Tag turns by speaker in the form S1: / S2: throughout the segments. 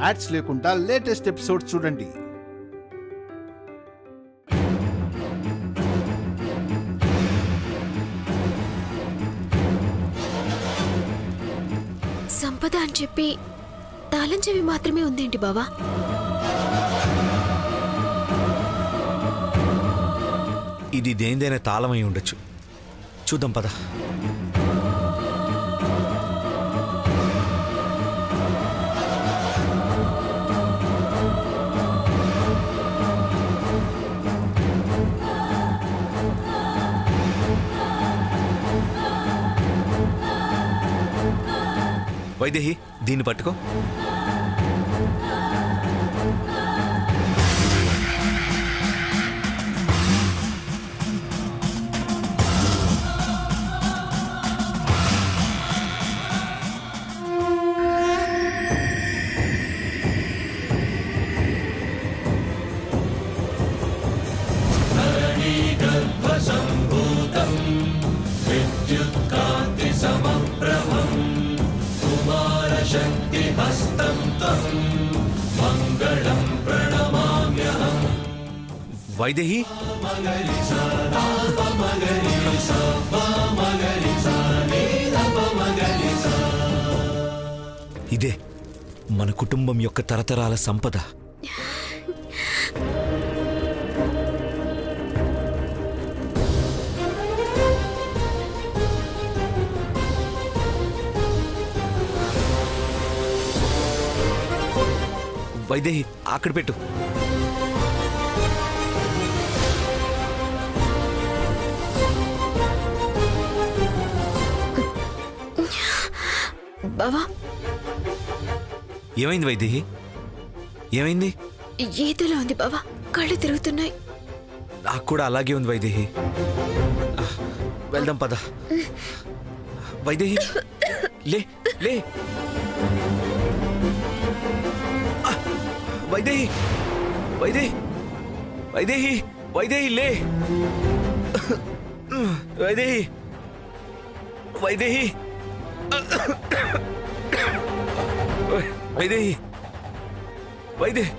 S1: Ads లేకుండా latest episodes చూడండి.
S2: సంపద అని చెప్పి తాళం చెవి మాత్రమే ఉందేంటి బావా?
S3: ఇది దేనిదైనా తాళమై ఉండొచ్చు. చూద్దాం పద. వైదేహి, దీన్ని పట్టుకో. వైదేహి, ఇదే మన కుటుంబం యొక్క తరతరాల సంపద. వైదేహి, అక్కడ పెట్టు.
S2: బావా,
S3: ఏమైంది వైదేహి? ఏమైంది?
S2: ఏదోలా ఉంది బావా, కళ్ళు తిరుగుతున్నాయి.
S3: నాకు కూడా అలాగే ఉంది వైదేహి. వెళ్దాం పద. వైదేహి, లే లే. వైదేహి, వైదేహి, వైదేహి, వైదేహి, లే. వైదేహి, వైదేహి, వైదేహి, వైదేహి.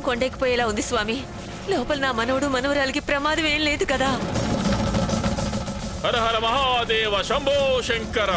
S4: కొండెక్కిపోయేలా ఉంది స్వామి. లోపల నా మనవడు మనవరాలకి ప్రమాదం ఏం లేదు కదా?
S5: హర హర మహాదేవ శంభో శంకర.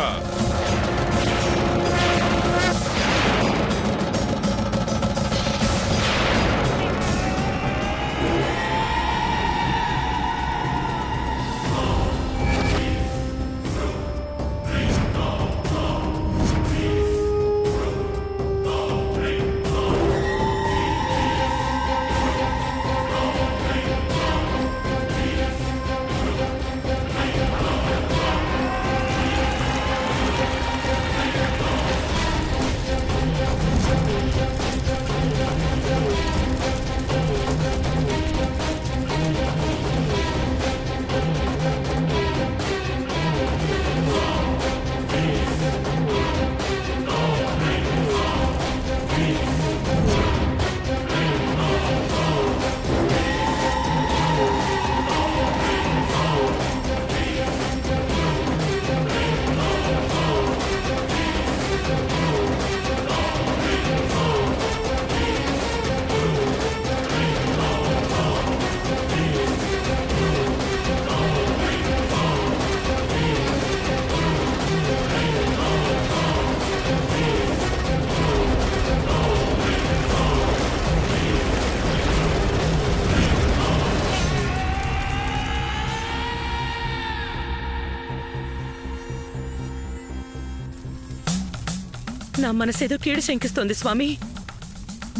S4: నా మనసేదో కీడు శంకిస్తోంది స్వామి.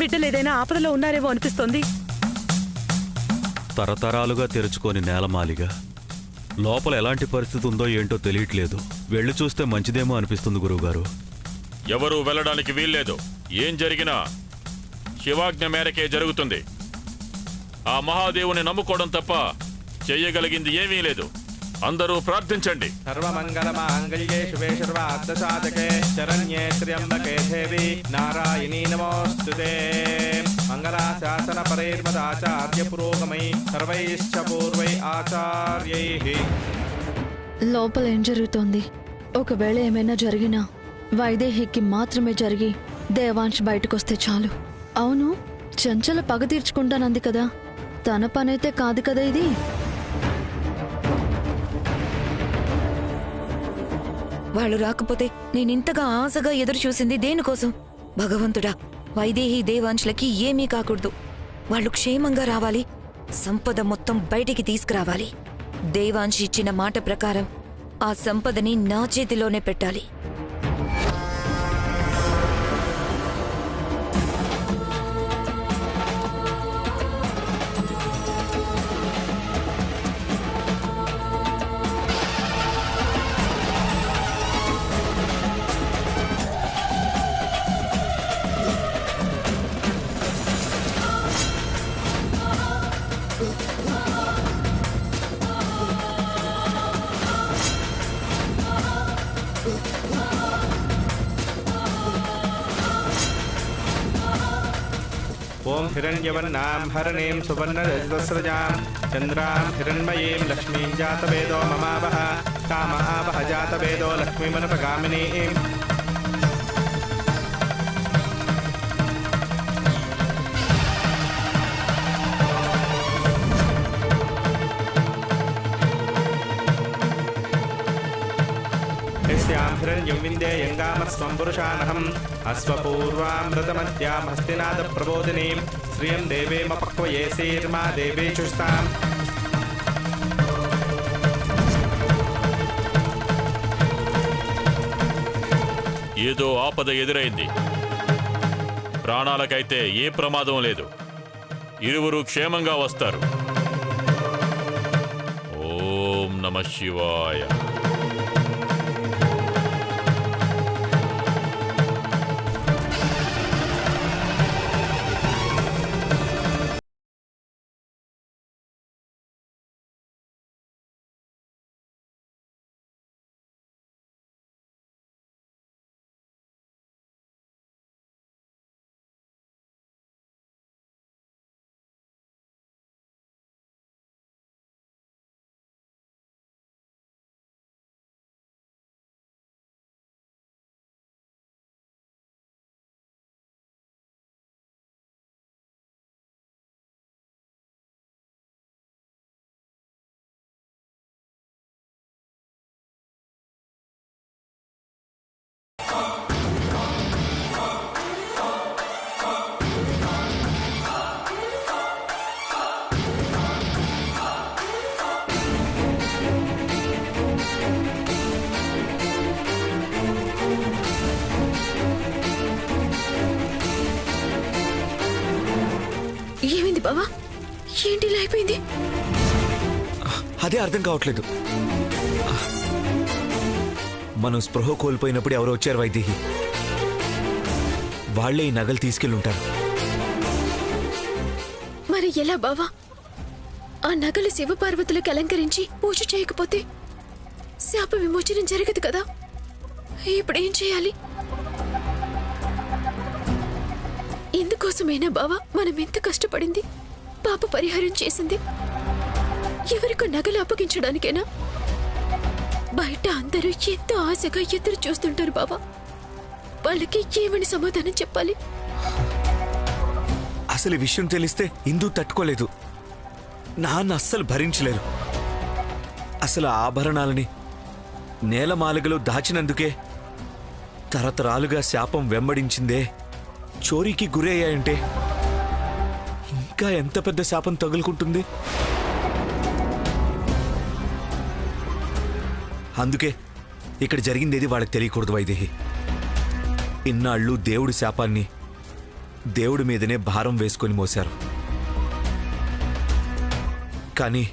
S6: బిడ్డలేదైనా ఆపదలో ఉన్నారేమో అనిపిస్తోంది.
S7: తరతరాలుగా తెరుచుకొని నేలమాలిగా లోపల ఎలాంటి పరిస్థితి ఉందో ఏంటో తెలియట్లేదు. వెళ్ళి చూస్తే మంచిదేమో అనిపిస్తుంది గురువుగారు.
S5: ఎవరూ వెళ్ళడానికి వీల్లేదు. ఏం జరిగినా శివాజ్ఞ మేరకే జరుగుతుంది. ఆ మహాదేవుని నమ్ముకోవడం తప్ప చెయ్యగలిగింది ఏమీ లేదు. అందరూ ప్రార్థించండి.
S8: సర్వమంగళ మాంగళ్యే శివే సర్వార్థసాధకే శరణ్యే త్ర్యంబకే దేవి నారాయణీ నమోస్తుతే. మంగళాశాసన పరైర్మదాచార్య పురోగమై సర్వైశ్చ పూర్వై ఆచార్యైః.
S9: లోపల ఏం జరుగుతోంది? ఒకవేళ ఏమైనా జరిగినా వైదేహికి మాత్రమే జరిగి దేవాంశ్ బయటకొస్తే చాలు. అవును, చంచల పగ తీర్చుకుంటానంది కదా, తన పనైతే కాదు కదా ఇది.
S10: వాళ్ళు రాకపోతే నేనింతగా ఆశగా ఎదురు చూసింది దేనికోసం? భగవంతుడా, వైదేహి దేవాంశులకి ఏమీ కాకూడదు. వాళ్ళు క్షేమంగా రావాలి, సంపద మొత్తం బయటికి తీసుకురావాలి. దేవాంశ్ ఇచ్చిన మాట ప్రకారం ఆ సంపదని నా చేతిలోనే పెట్టాలి.
S8: ఓం హిరణ్యవర్ణాం హరణీం సువర్ణరజతస్రజాం చంద్రాం హిరణ్మయీం లక్ష్మీం జాతవేదో మమావహ కామావహ జాతవేదో లక్ష్మీమనుపగామినీం. యస్యాం హిరణ్యం విందేయంగామస్వం పురుషానహం అశ్వపూర్వామృతమద్యాం హస్తినాథ ప్రబోధినీం శ్రియం దేవేమపక్వయే శీర్మా దేవేచుస్తాం.
S5: ఏదో ఆపద ఎదురైంది. ప్రాణాలకైతే ఏ ప్రమాదం లేదు. ఇరువురు క్షేమంగా వస్తారు. ఓం నమః శివాయ.
S2: ఏమైంది బావా? ఏంటి ఇలా అయిపోయింది?
S3: అదే అర్థం కావట్లేదు. మనం స్పృహ కోల్పోయినప్పుడు ఎవరో వచ్చారు వైదేహి. వాళ్లే ఈ నగలు తీసుకెళ్ళుంటారు.
S2: మరి ఎలా బావా? ఆ నగలు శివపార్వతులకు అలంకరించి పూజ చేయకపోతే శాప విమోచనం జరగదు కదా. ఇప్పుడేం చేయాలి? ఇందుకోసమైనా బావా మనం ఎంత కష్టపడింది, పాప పరిహారం చేసింది? ఎవరికో నగలు అప్పగించడానికేనా? బయట అందరూ ఎంతో ఆశగా ఎదురు చూస్తుంటారు బావా. వాళ్ళకి ఏమని సమాధానం చెప్పాలి?
S3: అసలు ఈ విషయం తెలిస్తే ఇందు తట్టుకోలేదు. నాన్న అస్సలు భరించలేరు. అసలు ఆభరణాలని నేలమాలిగలో దాచినందుకే తరతరాలుగా శాపం వెంబడించిందే. చోరీకి గురయ్యాయంటే ఇంకా ఎంత పెద్ద శాపం తగులుకుంటుంది. అందుకే ఇక్కడ జరిగిందేది వాళ్ళకి తెలియకూడదు వైదేహి. ఇన్నాళ్ళు దేవుడి శాపాన్ని దేవుడి మీదనే భారం వేసుకొని మోశారు. కానీ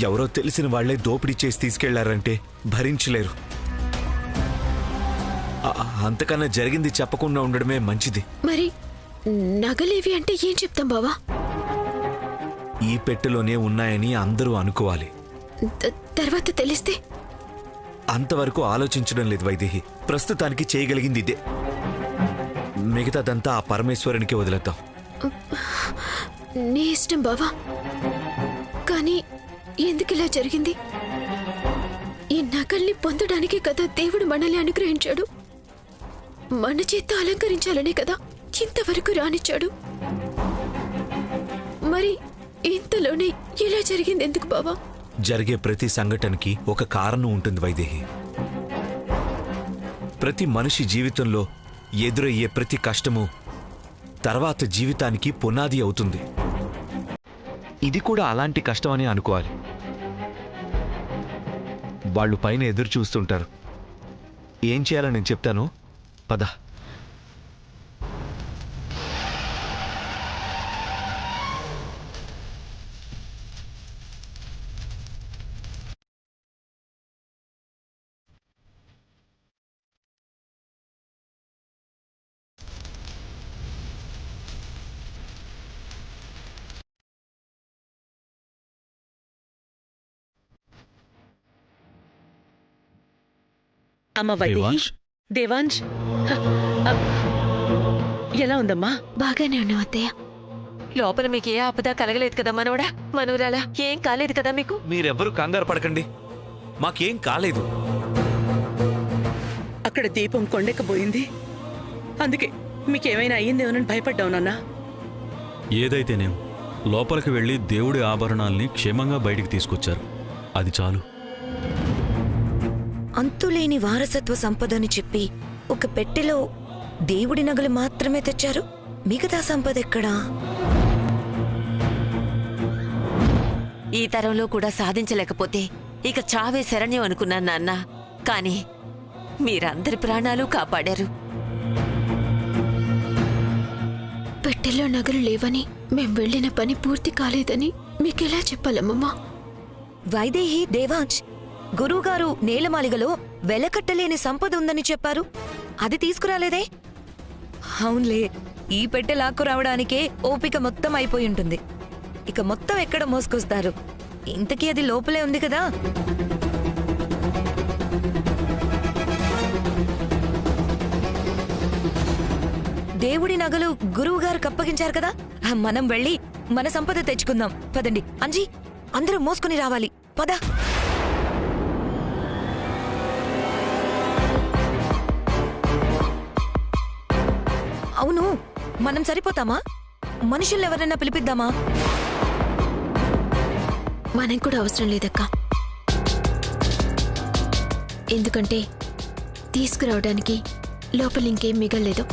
S3: ఎవరో తెలిసిన వాళ్లే దోపిడీ చేసి తీసుకెళ్లారంటే భరించలేరు. అంతకన్నా జరిగింది చెప్పకుండా ఉండడమే మంచిది.
S2: మరి నగలేవి అంటే ఏం చెప్తాం బావా?
S3: ఈ పెట్టెలోనే ఉన్నాయని అందరూ అనుకోవాలి.
S2: తర్వాత తెలిస్తే?
S3: అంతవరకు ఆలోచించడం లేదు వైదేహి. ప్రస్తుతానికి చేయగలిగింది ఇదే. మిగతాదంతా ఆ పరమేశ్వరునికి వదిలేద్దాం.
S2: నీ ఇష్టం బావా. కానీ ఎందుకు ఇలా జరిగింది? ఈ నగల్ని పొందడానికి కదా దేవుడు మనల్ని అనుగ్రహించాడు. మన చేత అలంకరించాలనే కదా ఇంతవరకు రానిచ్చాడు. మరి ఇంతలోనే ఇలా జరిగింది ఎందుకు బావా?
S3: జరిగే ప్రతి సంఘటనకి ఒక కారణం ఉంటుంది వైదేహి. ప్రతి మనిషి జీవితంలో ఎదురయ్యే ప్రతి కష్టము తర్వాత జీవితానికి పునాది అవుతుంది. ఇది కూడా అలాంటి కష్టమని అనుకోవాలి. వాళ్ళు పైన ఎదురు చూస్తుంటారు. ఏం చేయాలో నేను చెప్తాను, పద.
S6: అమ్మ వైదేహి, దేవాంశ్ ఎలా ఉందమ్మా?
S2: బాగానే ఉన్నావు అత్తయ్య.
S4: లోపల మీకు ఏ ఆపద కలగలేదు కదా మనవడా, మనవరాలా? ఏం కాలేదు కదా మీకు?
S3: మీరెవ్వరూ కంగారు పడకండి, మాకేం కాలేదు.
S6: అక్కడ దీపం కొండెక్కబోయింది, అందుకే మీకేమైనా అయ్యిందేమోనని భయపడ్డావు నాన్నా.
S7: ఏదైతేనేం లోపలికి వెళ్ళి దేవుడి ఆభరణాల్ని క్షేమంగా బయటికి తీసుకొచ్చారు, అది చాలు.
S10: అంతులేని వారసత్వ సంపదని చెప్పి ఒక పెట్టెలో దేవుడి నగలు మాత్రమే తెచ్చారు. మిగతా సంపద ఎక్కడా?
S4: ఈ తరంలో కూడా సాధించలేకపోతే ఇక చావే శరణ్యం అనుకున్నాను నాన్న. కానీ మీరందరి ప్రాణాలు కాపాడారు.
S2: పెట్టెల్లో నగలు లేవని, మేం వెళ్లిన పని పూర్తి కాలేదని మీకెలా చెప్పాలమ్మమ్మా?
S10: వైదేహి, దేవాంశ్, గురువుగారు నేలమాలిగలో వెలకట్టలేని సంపద ఉందని చెప్పారు. అది తీసుకురాలేదే? అవునులే, ఈ పెట్టె లాక్కు రావడానికే ఓపిక మొత్తం అయిపోయి ఉంటుంది. ఇక మొత్తం ఎక్కడ మోసుకొస్తారు? ఇంతకీ అది లోపలే ఉంది కదా. దేవుడి నగలు గురువుగారికి అప్పగించారు కదా, మనం వెళ్ళి మన సంపద తెచ్చుకుందాం. పదండి అంజీ, అందరూ మోసుకుని రావాలి. పద. అవును, మనం సరిపోతామా? మనుషుల్ని ఎవరైనా పిలిపిద్దామా?
S2: మనం కూడా అవసరం లేదక్కా. ఎందుకంటే తీసుకురావడానికి లోపల ఇంకేం మిగల్లేదు.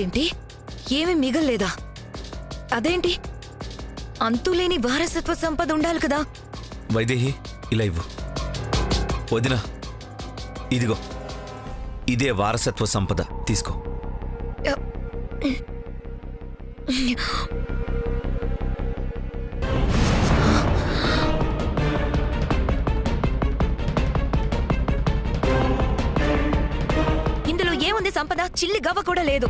S10: ఏంటి, ఏమి మిగల్లేదా? అదేంటి? అంతులేని వారసత్వ సంపద ఉండాలి కదా.
S3: వైదేహి, ఇలా ఇవ్వు. వదినా, ఇదిగో, ఇదే వారసత్వ సంపద, తీసుకో.
S10: ఇందులో ఏముంది సంపద? చిల్లి గవ్వ కూడా లేదు.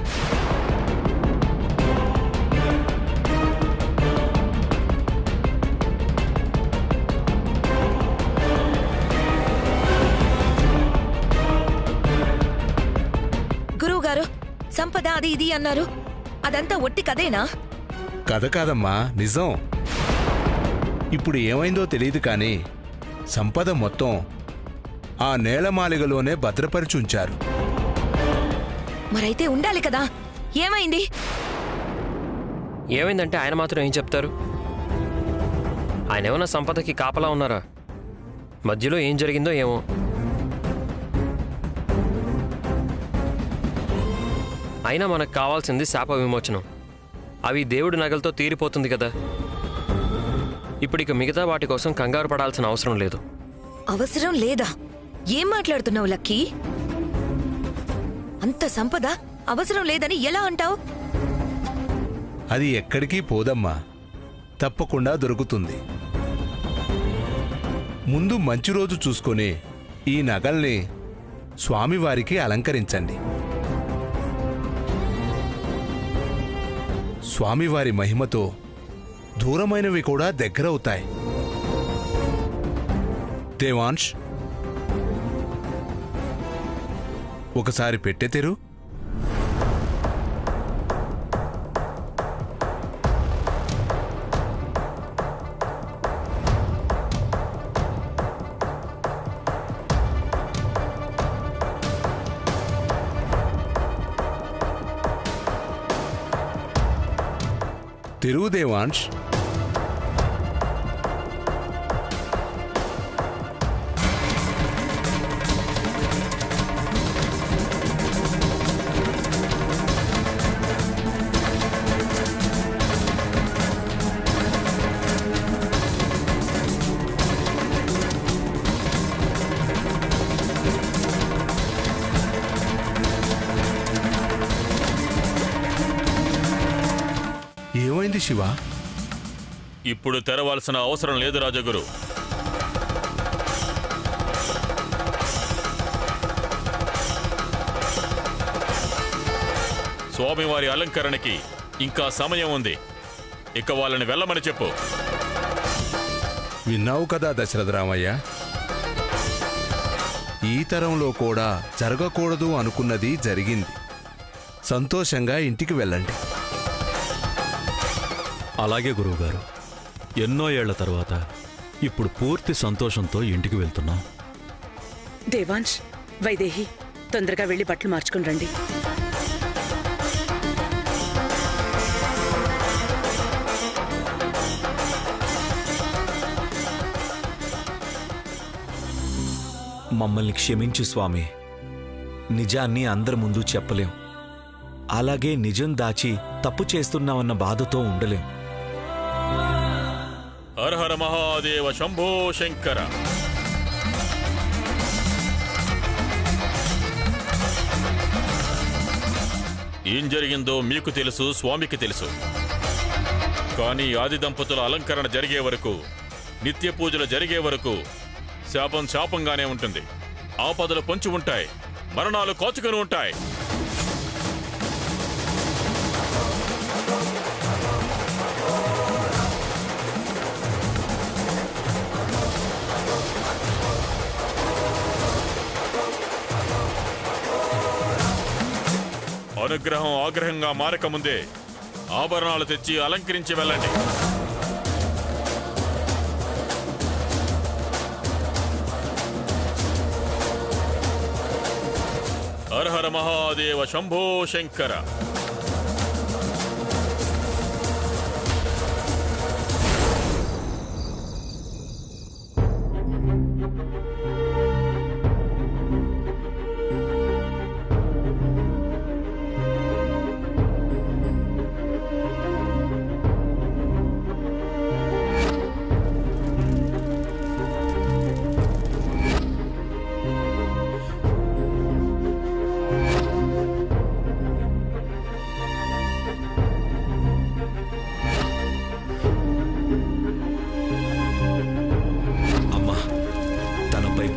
S10: గురువుగారు, సంపద అది ఇది అన్నారు, అదంతా ఒట్టి కదేనా?
S1: కథ కాదమ్మా, నిజం. ఇప్పుడు ఏమైందో తెలియదు కానీ సంపద మొత్తం ఆ నేలమాలిగలోనే భద్రపరిచుంచారు.
S10: మరైతే ఉండాలి కదా, ఏమైంది?
S11: ఏమైందంటే ఆయన మాత్రం ఏం చెప్తారు? ఆయన ఏమన్నా సంపదకి కాపలా ఉన్నారా? మధ్యలో ఏం జరిగిందో ఏమో. అయినా మనకు కావాల్సింది శాప విమోచనం. అవి దేవుడి నగలతో తీరిపోతుంది కదా. ఇప్పుడు ఇక మిగతా వాటి కోసం కంగారు పడాల్సిన అవసరం లేదు.
S10: అవసరం లేదా? ఏం మాట్లాడుతున్నావు లక్కీ? అంత సంపద అవసరం లేదని ఎలా అంటావు?
S1: అది ఎక్కడికి పోదమ్మా, తప్పకుండా దొరుకుతుంది. ముందు మంచి రోజు చూసుకొని ఈ నగల్ని స్వామివారికి అలంకరించండి. స్వామివారి మహిమతో దూరమైనవి కూడా దగ్గరవుతాయి. దేవాంశ్, ఒకసారి పెట్టె తెరు. తెరువు దేవాంశ్. ఏమైంది శివ?
S5: ఇప్పుడు తెరవాల్సిన అవసరం లేదు రాజగురు. స్వామివారి అలంకరణకి ఇంకా సమయం ఉంది. ఇక వాళ్ళని వెళ్ళమని చెప్పు.
S1: విన్నావు కదా దశరథరామయ్య, ఈ తరంలో కూడా జరగకూడదు అనుకున్నది జరిగింది. సంతోషంగా ఇంటికి వెళ్ళండి.
S7: అలాగే గురువుగారు. ఎన్నో ఏళ్ల తర్వాత ఇప్పుడు పూర్తి సంతోషంతో ఇంటికి వెళ్తున్నాం.
S6: దేవాంశ్, వైదేహి, తొందరగా వెళ్ళి బట్టలు మార్చుకుని రండి.
S3: మమ్మల్ని క్షమించు స్వామి. నిజాన్ని అందరి ముందు చెప్పలేం. అలాగే నిజం దాచి తప్పు చేస్తున్నామన్న బాధతో ఉండలేం.
S5: హర హర మహాదేవ శంభో శంకర. ఏం జరిగిందో మీకు తెలుసు, స్వామికి తెలుసు. కానీ ఆది దంపతుల అలంకరణ జరిగే వరకు, నిత్య పూజలు జరిగే వరకు శాపం శాపంగానే ఉంటుంది. ఆపదలు పొంచి ఉంటాయి, మరణాలు కోచుకొని ఉంటాయి. అనుగ్రహం ఆగ్రహంగా మారకముందే ఆభరణాలు తెచ్చి అలంకరించి వెళ్ళండి. హర హర మహాదేవ శంభో శంకర.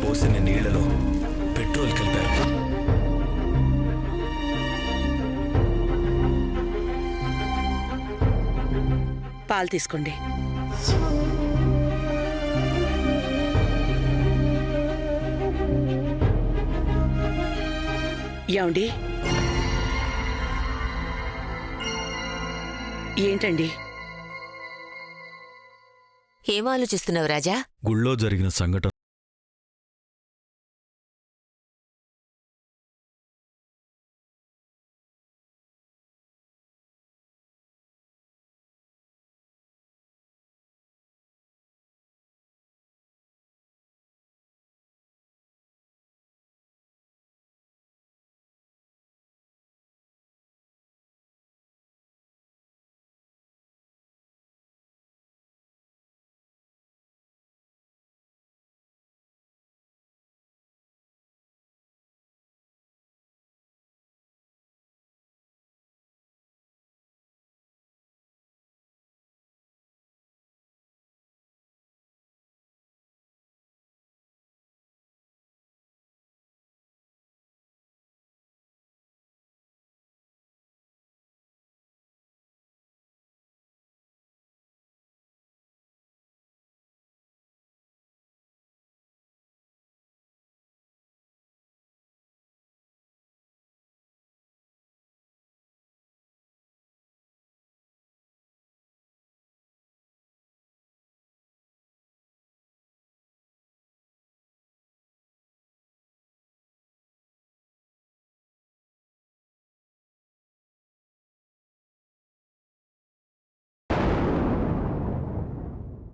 S3: పోసిన నీళ్లలో పెట్రోల్ కలిపారు.
S6: పాలు తీసుకోండి. ఏమండి? ఏంటండి?
S4: ఏం ఆలోచిస్తున్నావు రాజా?
S7: గుళ్ళో జరిగిన సంఘటన